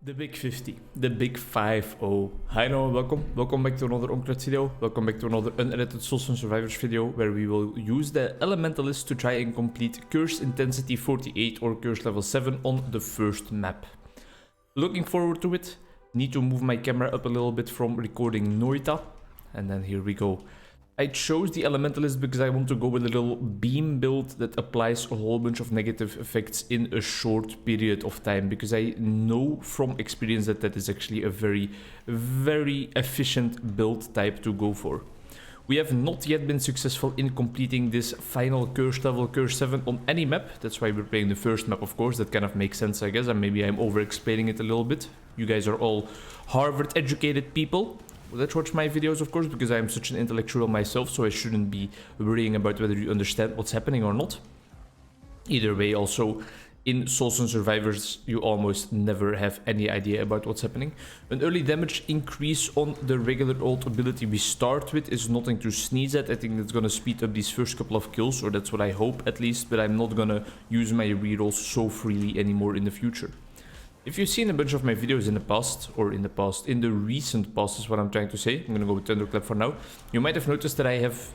The Big 50, the Big 5-0. Hi everyone, welcome back to another Onkruid video. Welcome back to another unedited Soulstone Survivors video where we will use the Elementalist to try and complete Curse Intensity 48 or Curse Level 7 on the first map. Looking forward to it. Need to move my camera up a little bit from recording Noita. And then here we go. I chose the Elementalist because I want to go with a little beam build that applies a whole bunch of negative effects in a short period of time, because I know from experience that that is actually a very efficient build type to go for. We have not yet been successful in completing this final curse level, curse 7 on any map. That's why we're playing the first map, of course. That kind of makes sense, I guess, and maybe I'm over-explaining it a little bit. You guys are all Harvard-educated people. Let's watch my videos, of course, because I'm such an intellectual myself, so I shouldn't be worrying about whether you understand what's happening or not. Either way, also, in Soulstone Survivors, you almost never have any idea about what's happening. An early damage increase on the regular old ability we start with is nothing to sneeze at. I think that's gonna speed up these first couple of kills, or that's what I hope at least, but I'm not gonna use my rerolls so freely anymore in the future. If you've seen a bunch of my videos in the past, in the recent past is what I'm trying to say, I'm gonna go with Thunderclap for now, you might have noticed that I have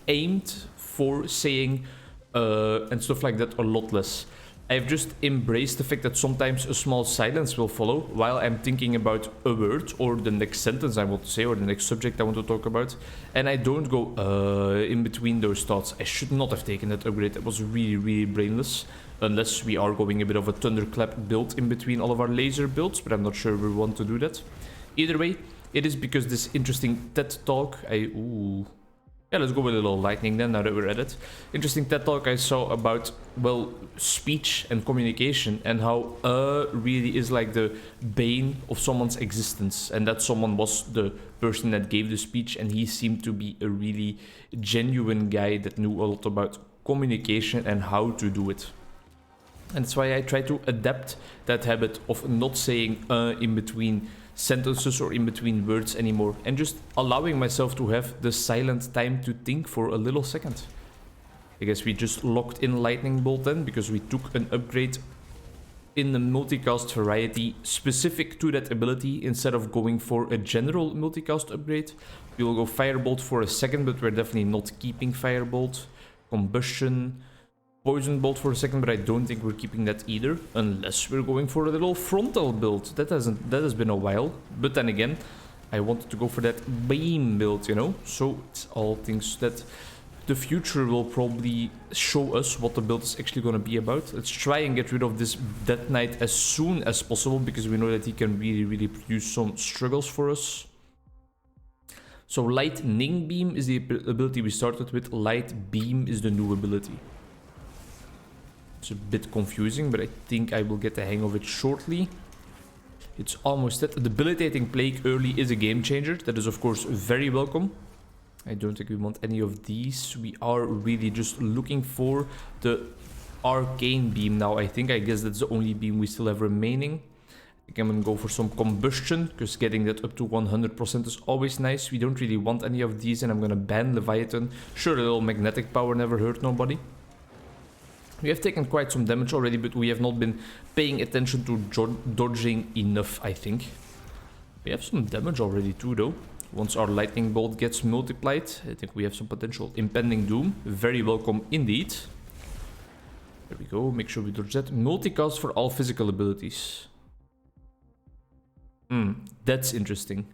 aimed for saying and stuff like that a lot less. I've just embraced the fact that sometimes a small silence will follow while I'm thinking about a word or the next sentence I want to say or the next subject I want to talk about, and I don't go in between those thoughts. I should not have taken that upgrade. That was really brainless, unless we are going a bit of a Thunderclap build in between all of our laser builds, but I'm not sure we want to do that. Either way, it is because this interesting TED Talk yeah, let's go with a little lightning then, now that we're at it. Interesting TED Talk I saw about, well, speech and communication, and how really is like the bane of someone's existence. And that someone was the person that gave the speech, and he seemed to be a really genuine guy that knew a lot about communication and how to do it. And that's why I try to adapt that habit of not saying in between sentences or in between words anymore, and just allowing myself to have the silent time to think for a little second. I guess we just locked in Lightning Bolt then, because we took an upgrade in the multicast variety specific to that ability instead of going for a general multicast upgrade. We will go Firebolt for a second, but we're definitely not keeping Firebolt. Combustion, Poison Bolt for a second, but I don't think we're keeping that either, unless we're going for a little frontal build. That has been a while, but then again, I wanted to go for that beam build, you know? So it's all things that the future will probably show us what the build is actually going to be about. Let's try and get rid of this Death Knight as soon as possible, because we know that he can really produce some struggles for us. So Lightning Beam is the ability we started with. Light Beam is the new ability. It's a bit confusing, but I think I will get the hang of it shortly. It's almost that. The Debilitating Plague early is a game changer. That is, of course, very welcome. I don't think we want any of these. We are really just looking for the Arcane Beam now. I guess that's the only beam we still have remaining. I think I'm gonna go for some Combustion, because getting that up to 100% is always nice. We don't really want any of these, and I'm gonna ban Leviathan. Sure, a little Magnetic Power never hurt nobody. We have taken quite some damage already, but we have not been paying attention to dodging enough, I think. We have some damage already too, though. Once our Lightning Bolt gets multiplied, I think we have some potential. Impending Doom, very welcome indeed. There we go, make sure we dodge that. Multicast for all physical abilities. That's interesting.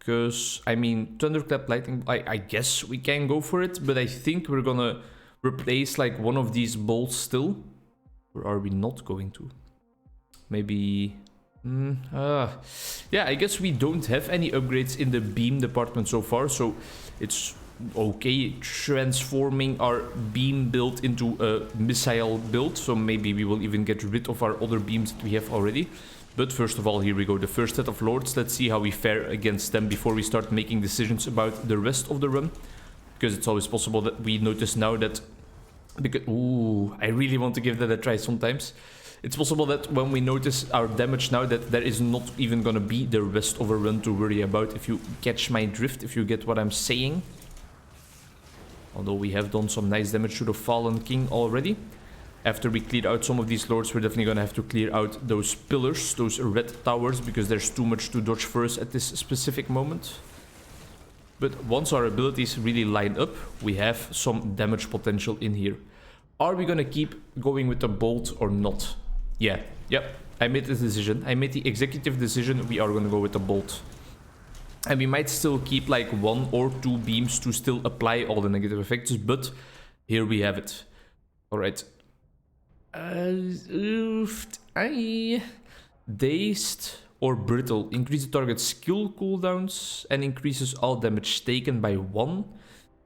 Because, I mean, Thunderclap, Lightning, I guess we can go for it, but I think we're gonna replace like one of these bolts still, or are we not going to? Maybe yeah, I guess we don't have any upgrades in the beam department so far, so it's okay transforming our beam build into a missile build. So maybe we will even get rid of our other beams that we have already. But first of all, here we go, the first set of lords. Let's see how we fare against them before we start making decisions about the rest of the run. Because it's always possible that we notice now that, because, ooh, I really want to give that a try sometimes. It's possible that when we notice our damage now, that there is not even gonna be the rest of a run to worry about, if you catch my drift, if you get what I'm saying. Although we have done some nice damage to the Fallen King already. After we clear out some of these lords, we're definitely gonna have to clear out those pillars, those red towers, because there's too much to dodge first at this specific moment. But once our abilities really line up, we have some damage potential in here. Are we gonna keep going with the bolt or not? Yeah, yep, I made this decision. I made the executive decision, we are gonna go with the bolt. And we might still keep like 1 or 2 beams to still apply all the negative effects, but here we have it. Alright. Dazed or brittle. Increase the target's skill cooldowns and increases all damage taken by 1.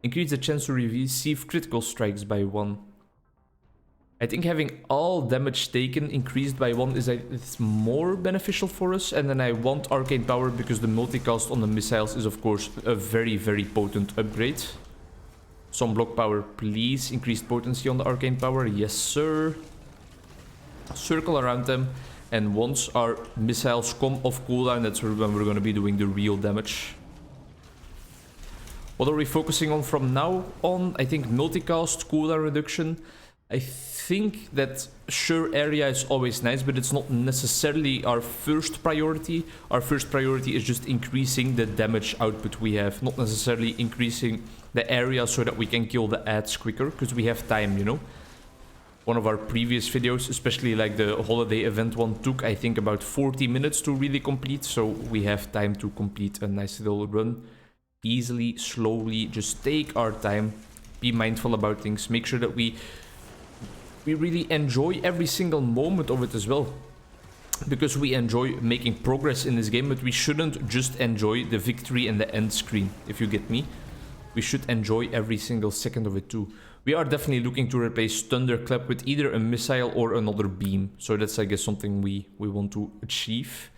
Increase the chance to receive critical strikes by 1. I think having all damage taken increased by 1 is more beneficial for us. And then I want Arcane Power because the multicast on the missiles is of course a very, very potent upgrade. Some block power, please. Increased potency on the Arcane Power. Yes, sir. Circle around them. And once our missiles come off cooldown, that's when we're going to be doing the real damage. What are we focusing on from now on? I think multicast, cooldown reduction. I think that sure area is always nice, but it's not necessarily our first priority. Our first priority is just increasing the damage output we have, not necessarily increasing the area so that we can kill the ads quicker, because we have time, you know. One of our previous videos, especially like the holiday event one, took I think about 40 minutes to really complete, so we have time to complete a nice little run. Easily, slowly, just take our time, be mindful about things, make sure that we really enjoy every single moment of it as well. Because we enjoy making progress in this game, but we shouldn't just enjoy the victory and the end screen, if you get me. We should enjoy every single second of it too. We are definitely looking to replace Thunderclap with either a missile or another beam. So that's, I guess, something we want to achieve.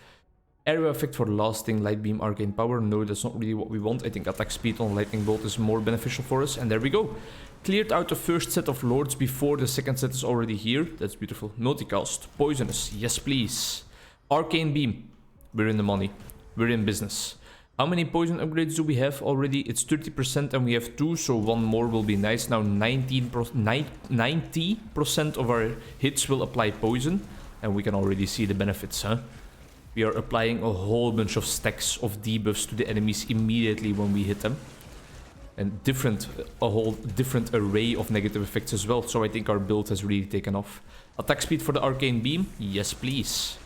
Area effect for lasting, light beam, arcane power. No, that's not really what we want. I think attack speed on lightning bolt is more beneficial for us. And there we go. Cleared out the first set of lords before the second set is already here. That's beautiful. Multicast. Poisonous. Yes, please. Arcane beam. We're in the money. We're in business. How many poison upgrades do we have already? It's 30% and we have 2, so 1 more will be nice. Now 90% of our hits will apply poison. And we can already see the benefits, huh? We are applying a whole bunch of stacks of debuffs to the enemies immediately when we hit them. And a whole different array of negative effects as well. So I think our build has really taken off. Attack speed for the arcane beam? Yes, please.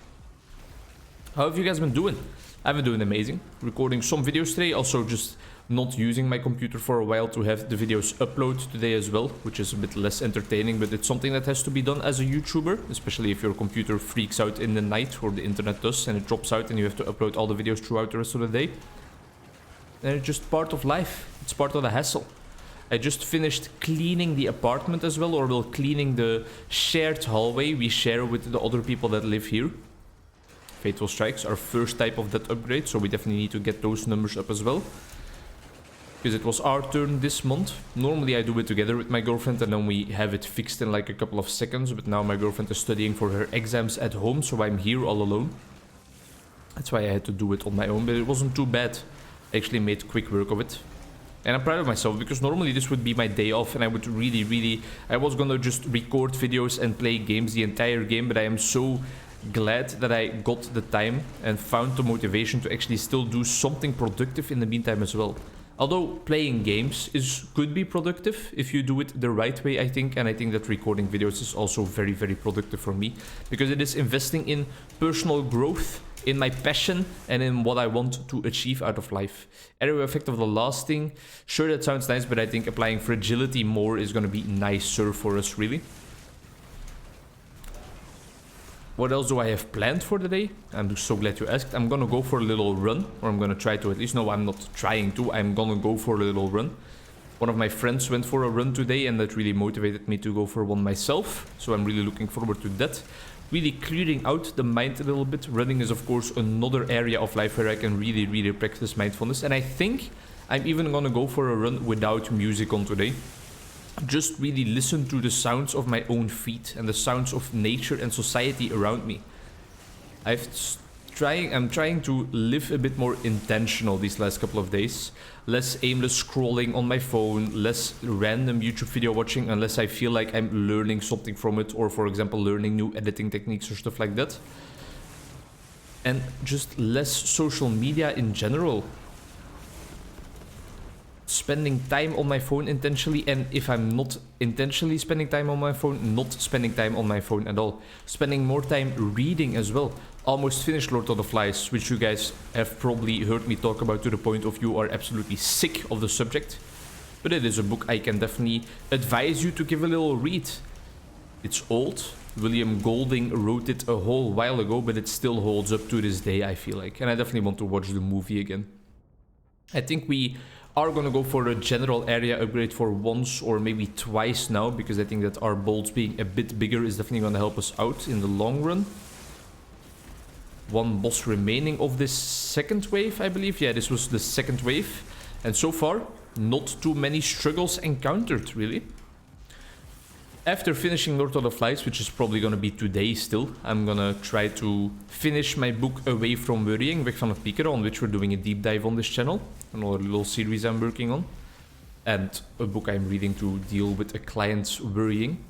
How have you guys been doing? I've been doing amazing. Recording some videos today. Also just not using my computer for a while to have the videos upload today as well. Which is a bit less entertaining. But it's something that has to be done as a YouTuber. Especially if your computer freaks out in the night. Or the internet does. And it drops out and you have to upload all the videos throughout the rest of the day. And it's just part of life. It's part of the hassle. I just finished cleaning the apartment as well. Or well, cleaning the shared hallway we share with the other people that live here. Fatal Strikes, our first type of that upgrade, so we definitely need to get those numbers up as well. Because it was our turn this month. Normally I do it together with my girlfriend and then we have it fixed in like a couple of seconds. But now my girlfriend is studying for her exams at home, so I'm here all alone. That's why I had to do it on my own, but it wasn't too bad. I actually made quick work of it. And I'm proud of myself, because normally this would be my day off and I would I was gonna just record videos and play games the entire game, but I am so glad that I got the time and found the motivation to actually still do something productive in the meantime as well. Although playing games could be productive if you do it the right way, I think. And I think that recording videos is also very, very productive for me. Because it is investing in personal growth, in my passion, and in what I want to achieve out of life. Area effect of the lasting. Sure, that sounds nice, but I think applying fragility more is going to be nicer for us, really. What else do I have planned for the day? I'm so glad you asked. I'm gonna go for a little run, or I'm gonna try to at least. No, I'm not trying to. I'm gonna go for a little run. One of my friends went for a run today and that really motivated me to go for one myself. So I'm really looking forward to that. Really clearing out the mind a little bit. Running is of course another area of life where I can really, really practice mindfulness. And I think I'm even gonna go for a run without music on today. Just really listen to the sounds of my own feet and the sounds of nature and society around me. I've I'm trying to live a bit more intentional these last couple of days. Less aimless scrolling on my phone, less random YouTube video watching unless I feel like I'm learning something from it, or for example learning new editing techniques or stuff like that. And just less social media in general. Spending time on my phone intentionally, and if I'm not intentionally spending time on my phone, not spending time on my phone at all. Spending more time reading as well. Almost finished Lord of the Flies, which you guys have probably heard me talk about to the point of you are absolutely sick of the subject. But it is a book I can definitely advise you to give a little read. It's old. William Golding wrote it a whole while ago, but it still holds up to this day, I feel like. And I definitely want to watch the movie again. I think we are gonna go for a general area upgrade for once or maybe twice now, because I think that our bolts being a bit bigger is definitely gonna help us out in the long run. One boss remaining of this second wave, I believe. Yeah, this was the second wave. And so far, not too many struggles encountered, really. After finishing Lord of the Flies, which is probably gonna be today still, I'm gonna try to finish my book Away from Worrying, Weg van het Piekeren, on which we're doing a deep dive on this channel. Another little series I'm working on. And a book I'm reading to deal with a client's worrying.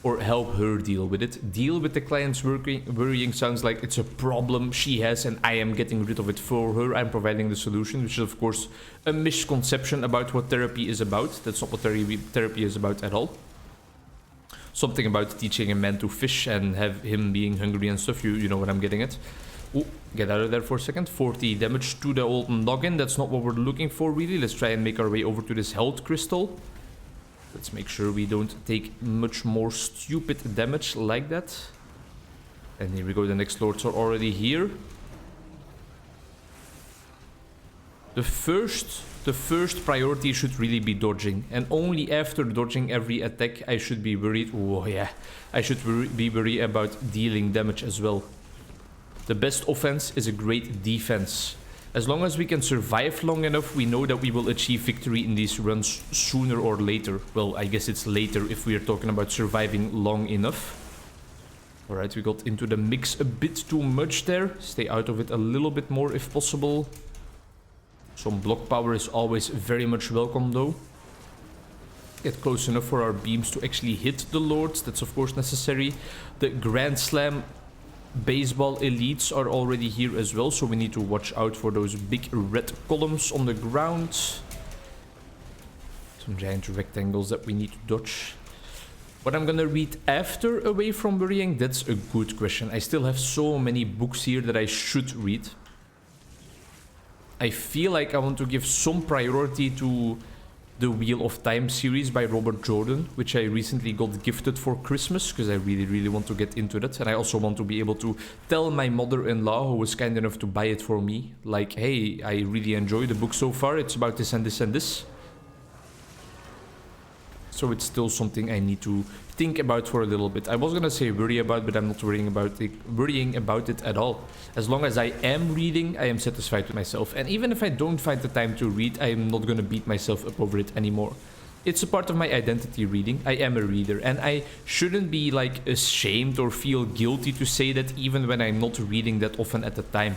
Or help her deal with it. Deal with the client's worrying sounds like it's a problem she has and I am getting rid of it for her. I'm providing the solution, which is of course a misconception about what therapy is about. That's not what therapy is about at all. Something about teaching a man to fish and have him being hungry and stuff. You know what I'm getting at. Oh, get out of there for a second. 40 damage to the old noggin. That's not what we're looking for, really. Let's try and make our way over to this health crystal. Let's make sure we don't take much more stupid damage like that. And here we go. The next lords are already here. The first priority should really be dodging, and only after dodging every attack I should be worried. Oh yeah, I should be worried about dealing damage as well. The best offense is a great defense. As long as we can survive long enough, we know that we will achieve victory in these runs sooner or later. Well, I guess it's later if we are talking about surviving long enough. Alright, we got into the mix a bit too much there. Stay out of it a little bit more if possible. Some block power is always very much welcome though. Get close enough for our beams to actually hit the lords. That's of course necessary. The Grand Slam baseball elites are already here as well, so we need to watch out for those big red columns on the ground. Some giant rectangles that we need to dodge. What I'm gonna read after Away from Worrying, that's a good question. I still have so many books here that I should read. I feel like I want to give some priority to the Wheel of Time series by Robert Jordan, which I recently got gifted for Christmas, because I really want to get into that. And I also want to be able to tell my mother-in-law, who was kind enough to buy it for me, like, hey, I really enjoy the book so far, it's about this and this and this. So it's still something I need to think about for a little bit. I was gonna say worry about, but I'm not worrying about it at all. As long as I am reading, I am satisfied with myself. And even if I don't find the time to read, I am not gonna beat myself up over it anymore. It's a part of my identity, reading. I am a reader, and I shouldn't be like ashamed or feel guilty to say that even when I'm not reading that often at the time.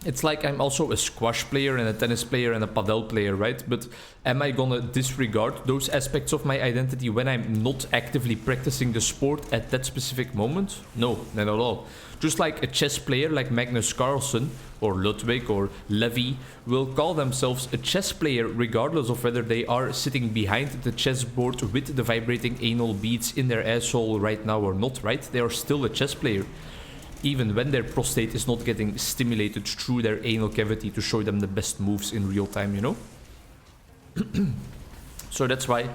It's like I'm also a squash player and a tennis player and a padel player, right? But am I gonna disregard those aspects of my identity when I'm not actively practicing the sport at that specific moment? No, not at all. Just like a chess player like Magnus Carlsen or Ludwig or Levy will call themselves a chess player regardless of whether they are sitting behind the chessboard with the vibrating anal beads in their asshole right now or not, right? They are still a chess player. Even when their prostate is not getting stimulated through their anal cavity to show them the best moves in real time, you know? So that's why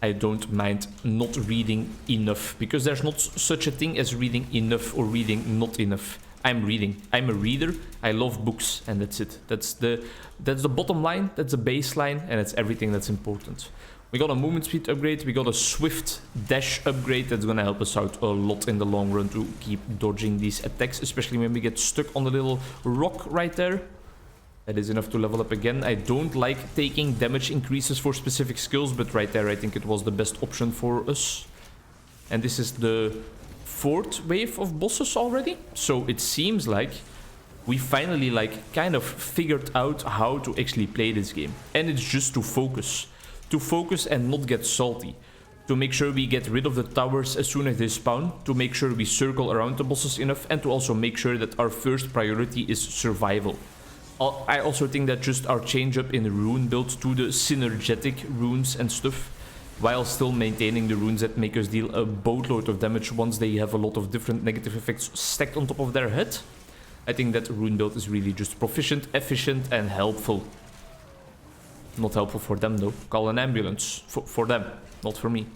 I don't mind not reading enough, because there's not such a thing as reading enough or reading not enough. I'm reading. I'm a reader. I love books, and that's it. That's the bottom line, that's the baseline, and it's everything that's important. We got a movement speed upgrade, we got a swift dash upgrade. That's gonna help us out a lot in the long run to keep dodging these attacks, especially when we get stuck on the little rock right there. That is enough to level up again. I don't like taking damage increases for specific skills, but right there I think it was the best option for us. And this is the 4th wave of bosses already. So it seems like we finally like kind of figured out how to actually play this game. And it's just to focus and not get salty. To make sure we get rid of the towers as soon as they spawn, to make sure we circle around the bosses enough, and to also make sure that our first priority is survival. I also think that just our change up in rune build to the synergetic runes and stuff, while still maintaining the runes that make us deal a boatload of damage once they have a lot of different negative effects stacked on top of their head. I think that rune build is really just proficient, efficient, and helpful. Not helpful for them though. Call an ambulance. For them, not for me.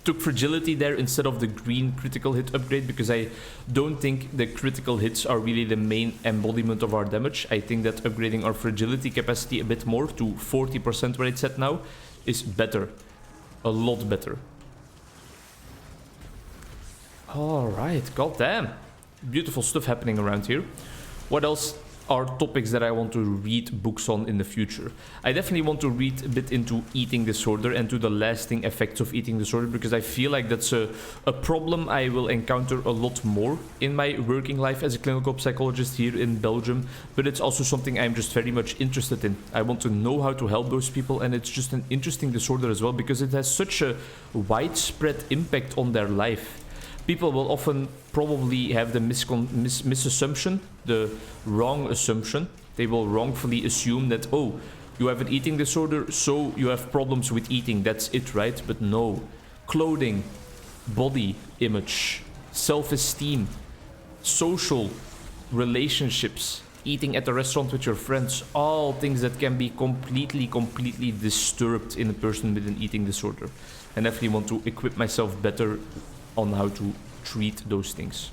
Took fragility there instead of the green critical hit upgrade because I don't think the critical hits are really the main embodiment of our damage. I think that upgrading our fragility capacity a bit more to 40% where it's at now is better. A lot better. Alright, goddamn. Beautiful stuff happening around here. What else are topics that I want to read books on in the future? I definitely want to read a bit into eating disorder and to the lasting effects of eating disorder, because I feel like that's a problem I will encounter a lot more in my working life as a clinical psychologist here in Belgium, but it's also something I'm just very much interested in. I want to know how to help those people, and it's just an interesting disorder as well because it has such a widespread impact on their life. People will often probably have the misassumption, the wrong assumption. They will wrongfully assume that, oh, you have an eating disorder, so you have problems with eating. That's it, right? But no. Clothing, body image, self-esteem, social relationships, eating at a restaurant with your friends, all things that can be completely disturbed in a person with an eating disorder. I definitely want to equip myself better on how to treat those things.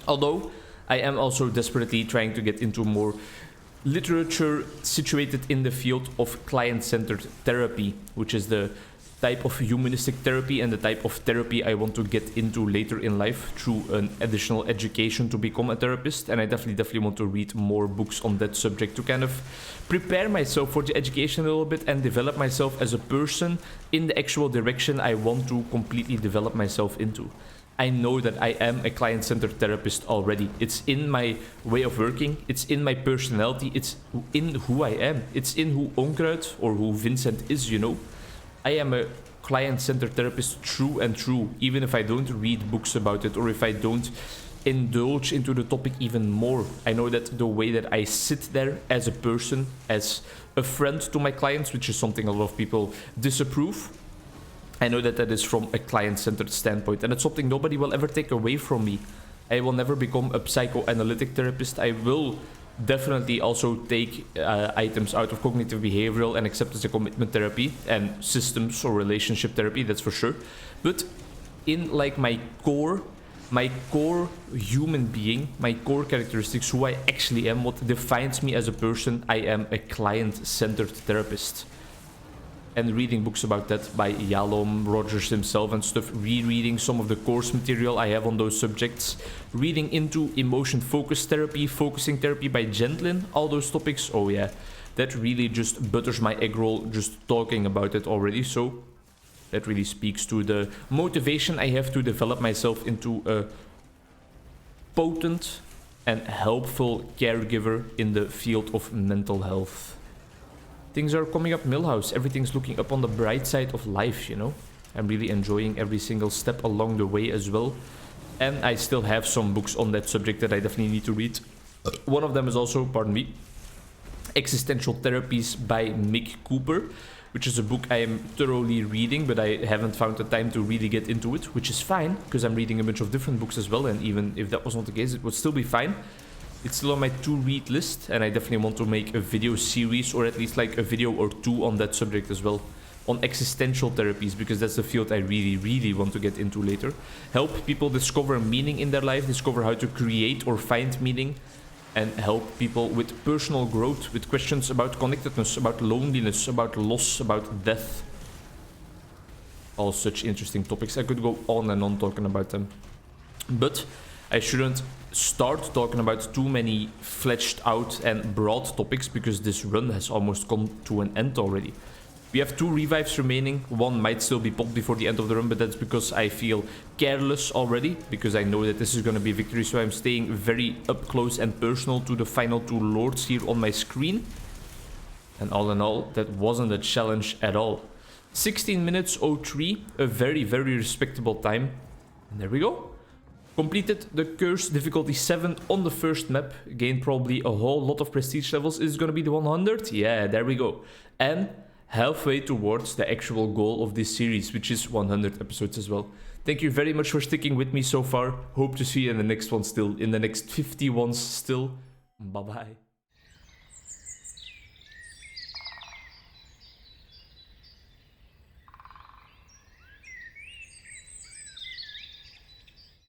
Although I am also desperately trying to get into more literature situated in the field of client-centered therapy, which is the type of humanistic therapy and the type of therapy I want to get into later in life through an additional education to become a therapist. And I definitely want to read more books on that subject to kind of prepare myself for the education a little bit and develop myself as a person in the actual direction I want to completely develop myself into. I know that I am a client-centered therapist already. It's in my way of working, it's in my personality, it's in who I am, it's in who Onkruid or who Vincent is, you know. I am a client-centered therapist through and through, even if I don't read books about it or if I don't indulge into the topic even more. I know that the way that I sit there as a person, as a friend to my clients, which is something a lot of people disapprove, I know that that is from a client-centered standpoint, and it's something nobody will ever take away from me. I will never become a psychoanalytic therapist. I will definitely also take items out of cognitive behavioral and acceptance and commitment therapy and systems or relationship therapy, that's for sure. But in like my core human being, my core characteristics, who I actually am, what defines me as a person, I am a client-centered therapist. And reading books about that by Yalom, Rogers himself and stuff, rereading some of the course material I have on those subjects, reading into emotion-focused therapy, focusing therapy by Gentlin, all those topics, oh yeah, that really just butters my egg roll just talking about it already. So that really speaks to the motivation I have to develop myself into a potent and helpful caregiver in the field of mental health. Things are coming up Millhouse. Everything's looking up on the bright side of life, you know. I'm really enjoying every single step along the way as well. And I still have some books on that subject that I definitely need to read. One of them is also, pardon me, Existential Therapies by Mick Cooper, which is a book I am thoroughly reading, but I haven't found the time to really get into it, which is fine, because I'm reading a bunch of different books as well, and even if that was not the case, it would still be fine. It's still on my to-read list, and I definitely want to make a video series, or at least like a video or two on that subject as well, on existential therapies, because that's the field I really want to get into later. Help people discover meaning in their life, discover how to create or find meaning, and help people with personal growth, with questions about connectedness, about loneliness, about loss, about death. All such interesting topics. I could go on and on talking about them, but I shouldn't start talking about too many fleshed out and broad topics, because this run has almost come to an end already. We have 2 revives remaining. One might still be popped before the end of the run, but that's because I feel careless already, because I know that this is going to be victory, so I'm staying very up close and personal to the final 2 lords here on my screen. And all in all, that wasn't a challenge at all. 16 minutes 03, a very, very respectable time. And there we go. Completed the curse difficulty 7 on the first map. Gained probably a whole lot of prestige levels. Is it going to be the 100? Yeah, there we go. And halfway towards the actual goal of this series, which is 100 episodes as well. Thank you very much for sticking with me so far. Hope to see you in the next one still. In the next 50 ones still. Bye-bye.